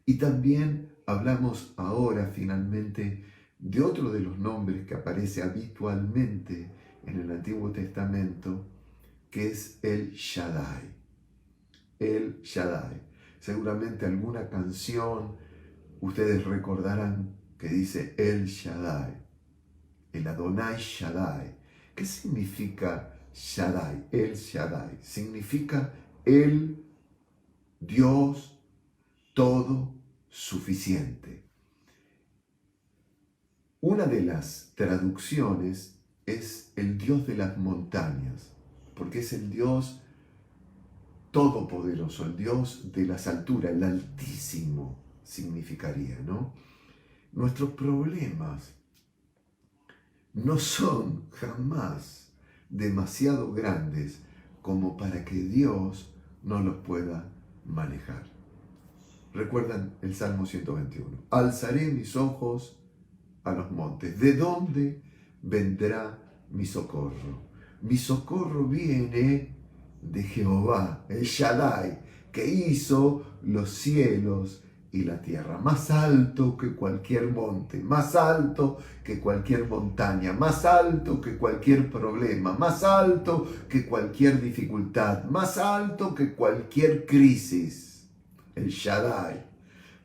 Y también hablamos ahora finalmente de otro de los nombres que aparece habitualmente en el Antiguo Testamento, que es el Shaddai. El Shaddai. Seguramente alguna canción ustedes recordarán que dice el Shaddai, el Adonai Shaddai. ¿Qué significa Shaddai? El Shaddai significa el Dios todo suficiente. Una de las traducciones es el Dios de las montañas, porque es el Dios todopoderoso, el Dios de las alturas, el Altísimo significaría, ¿no? Nuestros problemas no son jamás demasiado grandes como para que Dios no los pueda manejar. Recuerdan el Salmo 121. Alzaré mis ojos a los montes. ¿De dónde vendrá mi socorro? Mi socorro viene de Jehová, el Shaddai, que hizo los cielos y la tierra. Más alto que cualquier monte, más alto que cualquier montaña, más alto que cualquier problema, más alto que cualquier dificultad, más alto que cualquier crisis. El Shaddai.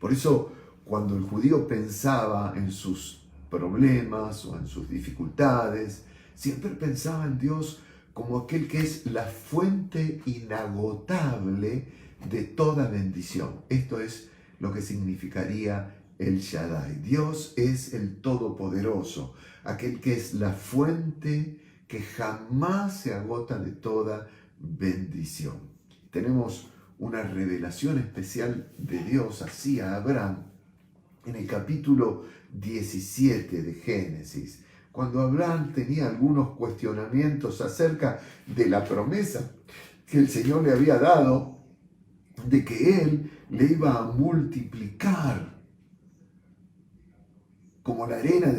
Por eso, cuando el judío pensaba en sus problemas o en sus dificultades, siempre pensaba en Dios como aquel que es la fuente inagotable de toda bendición. Esto es lo que significaría el Shaddai. Dios es el Todopoderoso, aquel que es la fuente que jamás se agota de toda bendición. Tenemos una revelación especial de Dios hacia Abraham en el capítulo 17 de Génesis, cuando Abraham tenía algunos cuestionamientos acerca de la promesa que el Señor le había dado, de que Él le iba a multiplicar como la arena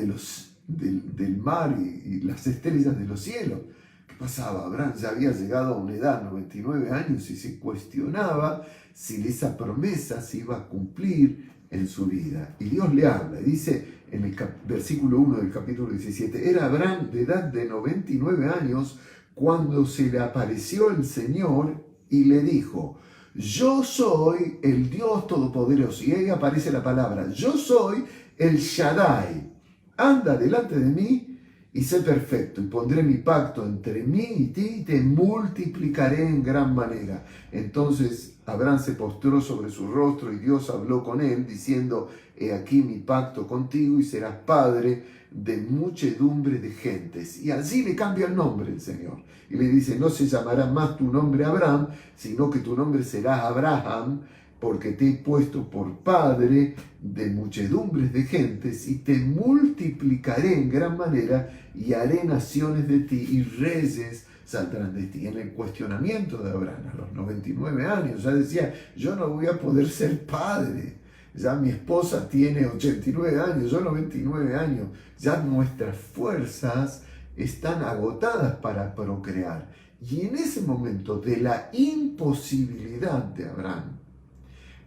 del mar y las estrellas de los cielos. ¿Qué pasaba? Abraham ya había llegado a una edad, 99 años, y se cuestionaba si esa promesa se iba a cumplir en su vida. Y Dios le habla, y dice en el versículo 1 del capítulo 17, era Abraham de edad de 99 años cuando se le apareció el Señor y le dijo, yo soy el Dios Todopoderoso. Y ahí aparece la palabra, yo soy el Shaddai. Anda delante de mí y sé perfecto, y pondré mi pacto entre mí y ti, y te multiplicaré en gran manera. Entonces Abraham se postró sobre su rostro, y Dios habló con él, diciendo, he aquí mi pacto contigo, y serás padre de muchedumbre de gentes. Y así le cambia el nombre el Señor. Y le dice, no se llamará más tu nombre Abraham, sino que tu nombre será Abraham, porque te he puesto por padre de muchedumbres de gentes, y te multiplicaré en gran manera, y haré naciones de ti, y reyes saldrán de ti. En el cuestionamiento de Abraham, a los 99 años, ya decía, yo no voy a poder ser padre. Ya mi esposa tiene 89 años, yo 99 años. Ya nuestras fuerzas están agotadas para procrear. Y en ese momento de la imposibilidad de Abraham,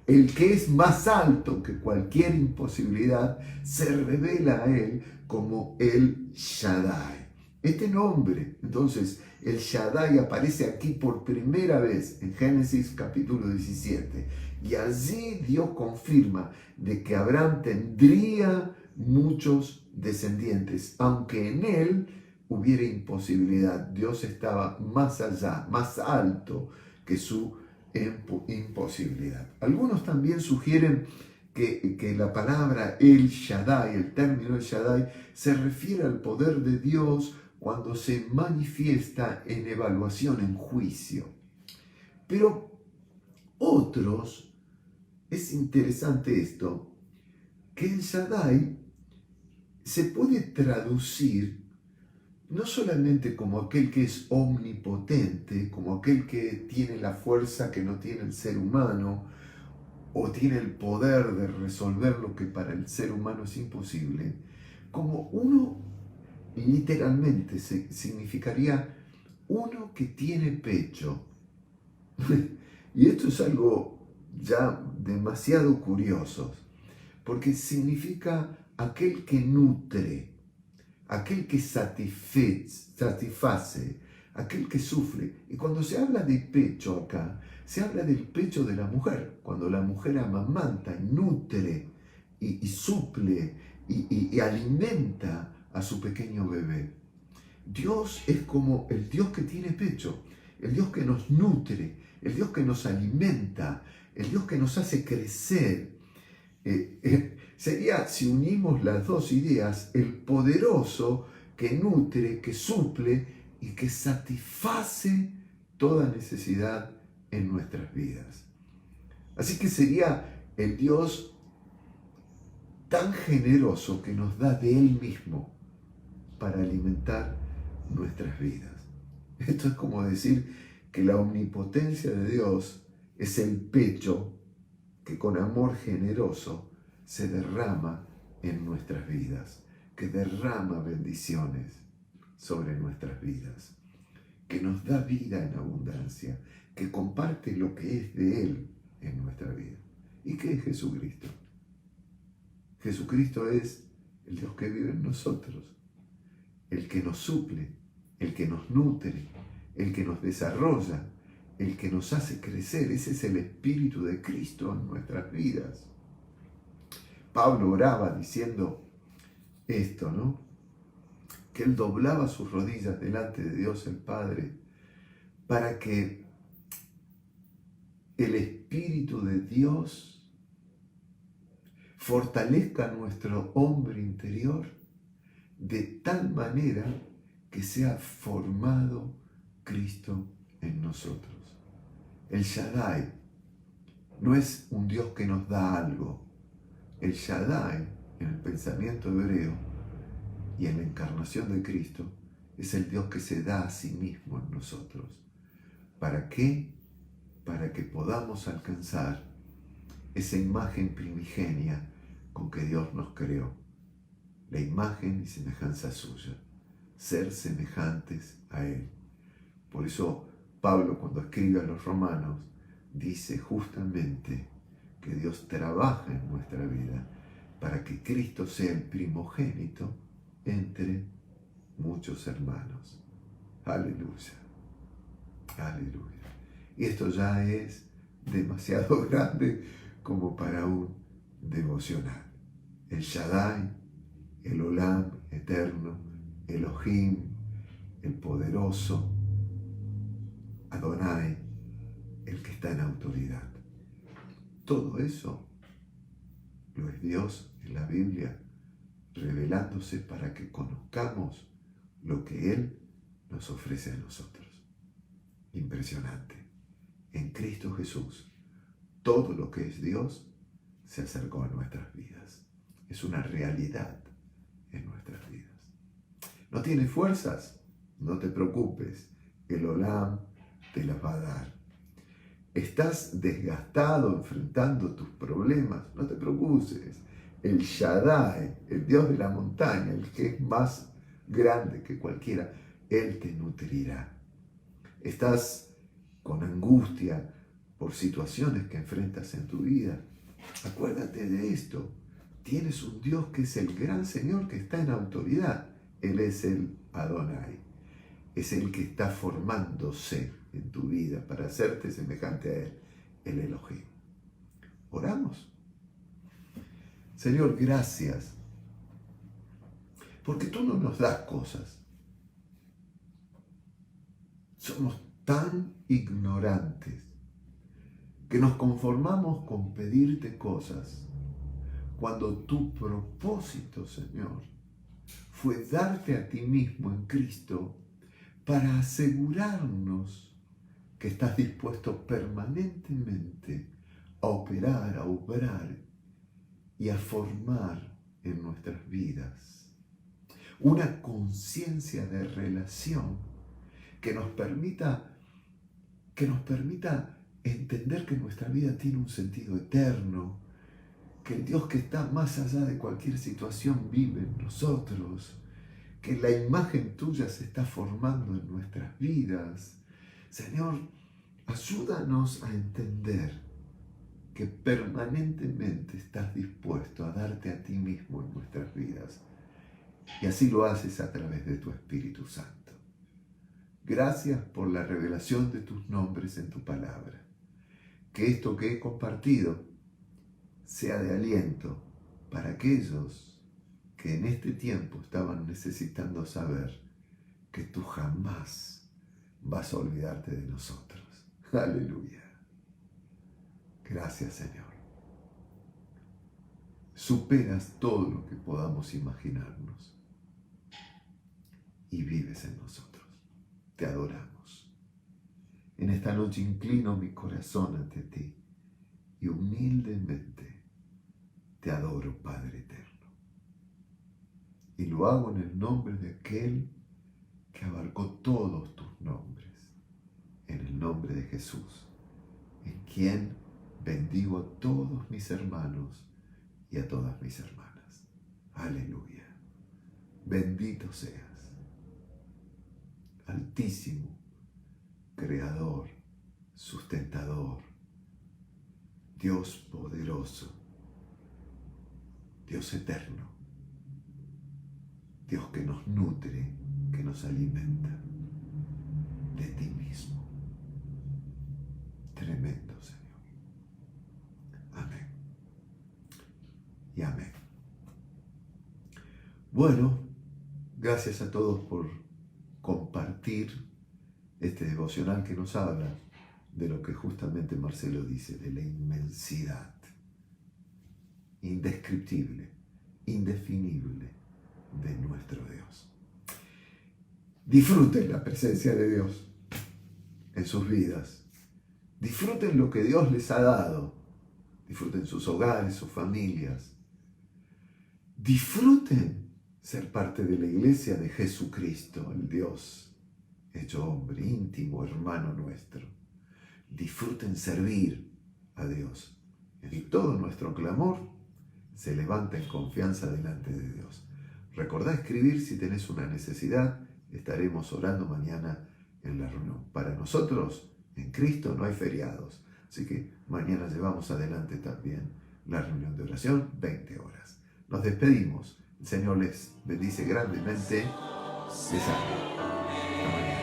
el que es más alto que cualquier imposibilidad, se revela a él como el Shaddai. Este nombre, entonces, el Shaddai aparece aquí por primera vez en Génesis capítulo 17. Y allí Dios confirma de que Abraham tendría muchos descendientes, aunque en él hubiera imposibilidad. Dios estaba más allá, más alto que su imposibilidad. Algunos también sugieren que la palabra El Shaddai, el término El Shaddai, se refiere al poder de Dios cuando se manifiesta en evaluación, en juicio. Pero otros, es interesante esto, que el Shaddai se puede traducir no solamente como aquel que es omnipotente, como aquel que tiene la fuerza que no tiene el ser humano, o tiene el poder de resolver lo que para el ser humano es imposible, como uno literalmente significaría uno que tiene pecho. Y esto es algo ya demasiado curiosos, porque significa aquel que nutre, aquel que satisface, aquel que sufre. Y cuando se habla de pecho acá, se habla del pecho de la mujer, cuando la mujer amamanta, nutre y suple y alimenta a su pequeño bebé. Dios es como el Dios que tiene pecho, el Dios que nos nutre, el Dios que nos alimenta, el Dios que nos hace crecer. Sería, si unimos las dos ideas, el poderoso que nutre, que suple y que satisface toda necesidad en nuestras vidas. Así que sería el Dios tan generoso que nos da de Él mismo para alimentar nuestras vidas. Esto es como decir que la omnipotencia de Dios es el pecho que con amor generoso se derrama en nuestras vidas, que derrama bendiciones sobre nuestras vidas, que nos da vida en abundancia, que comparte lo que es de Él en nuestra vida. ¿Y qué es Jesucristo? Jesucristo es el Dios que vive en nosotros, el que nos suple, el que nos nutre, el que nos desarrolla, el que nos hace crecer. Ese es el Espíritu de Cristo en nuestras vidas. Pablo oraba diciendo esto, ¿no? Que él doblaba sus rodillas delante de Dios el Padre para que el Espíritu de Dios fortalezca nuestro hombre interior de tal manera que sea formado Cristo en nosotros. El Shaddai no es un Dios que nos da algo. El Shaddai, en el pensamiento hebreo y en la encarnación de Cristo, es el Dios que se da a sí mismo en nosotros. ¿Para qué? Para que podamos alcanzar esa imagen primigenia con que Dios nos creó. La imagen y semejanza suya. Ser semejantes a Él. Por eso Pablo, cuando escribe a los romanos, dice justamente que Dios trabaja en nuestra vida para que Cristo sea el primogénito entre muchos hermanos. Aleluya. Aleluya. Y esto ya es demasiado grande como para un devocional. El Shaddai, el Olam eterno, Elohim, el poderoso, Adonai, el que está en autoridad. Todo eso lo es Dios en la Biblia, revelándose para que conozcamos lo que Él nos ofrece a nosotros. Impresionante. En Cristo Jesús, todo lo que es Dios se acercó a nuestras vidas. Es una realidad en nuestras vidas. ¿No tienes fuerzas? No te preocupes. El Olam te las va a dar. ¿Estás desgastado enfrentando tus problemas? No te preocupes. El Shaddai, el Dios de la montaña, el que es más grande que cualquiera, Él te nutrirá. ¿Estás con angustia por situaciones que enfrentas en tu vida? Acuérdate de esto. Tienes un Dios que es el gran Señor que está en autoridad. Él es el Adonai. Es el que está formándose en tu vida para hacerte semejante a Él, el Elohim. Oramos. Señor, gracias, porque tú no nos das cosas. Somos tan ignorantes que nos conformamos con pedirte cosas, cuando tu propósito, Señor, fue darte a ti mismo en Cristo para asegurarnos que estás dispuesto permanentemente a operar, a obrar y a formar en nuestras vidas una conciencia de relación que nos permita entender que nuestra vida tiene un sentido eterno, que el Dios que está más allá de cualquier situación vive en nosotros, que la imagen tuya se está formando en nuestras vidas. Señor, ayúdanos a entender que permanentemente estás dispuesto a darte a ti mismo en nuestras vidas. Y así lo haces a través de tu Espíritu Santo. Gracias por la revelación de tus nombres en tu palabra. Que esto que he compartido sea de aliento para aquellos que en este tiempo estaban necesitando saber que tú jamás vas a olvidarte de nosotros. Aleluya. Gracias, Señor. Superas todo lo que podamos imaginarnos y vives en nosotros. Te adoramos. En esta noche inclino mi corazón ante ti y humildemente te adoro, Padre eterno. Y lo hago en el nombre de aquel que abarcó todos tus nombres, en el nombre de Jesús, en quien bendigo a todos mis hermanos y a todas mis hermanas. Aleluya. Bendito seas, Altísimo, Creador, Sustentador, Dios poderoso, Dios eterno, Dios que nos nutre, que nos alimenta de ti mismo. Tremendo, Señor. Amén. Y amén. Bueno, gracias a todos por compartir este devocional que nos habla de lo que justamente Marcelo dice, de la inmensidad, indescriptible, indefinible de nuestro Dios. Disfruten la presencia de Dios en sus vidas. Disfruten lo que Dios les ha dado. Disfruten sus hogares, sus familias. Disfruten ser parte de la iglesia de Jesucristo, el Dios hecho hombre, íntimo, hermano nuestro. Disfruten servir a Dios. Y todo nuestro clamor se levanta en confianza delante de Dios. Recordá escribir si tenés una necesidad. Estaremos orando mañana en la reunión. Para nosotros, en Cristo, no hay feriados. Así que mañana llevamos adelante también la reunión de oración, 20 horas. Nos despedimos. El Señor les bendice grandemente. Les amo. Hasta mañana.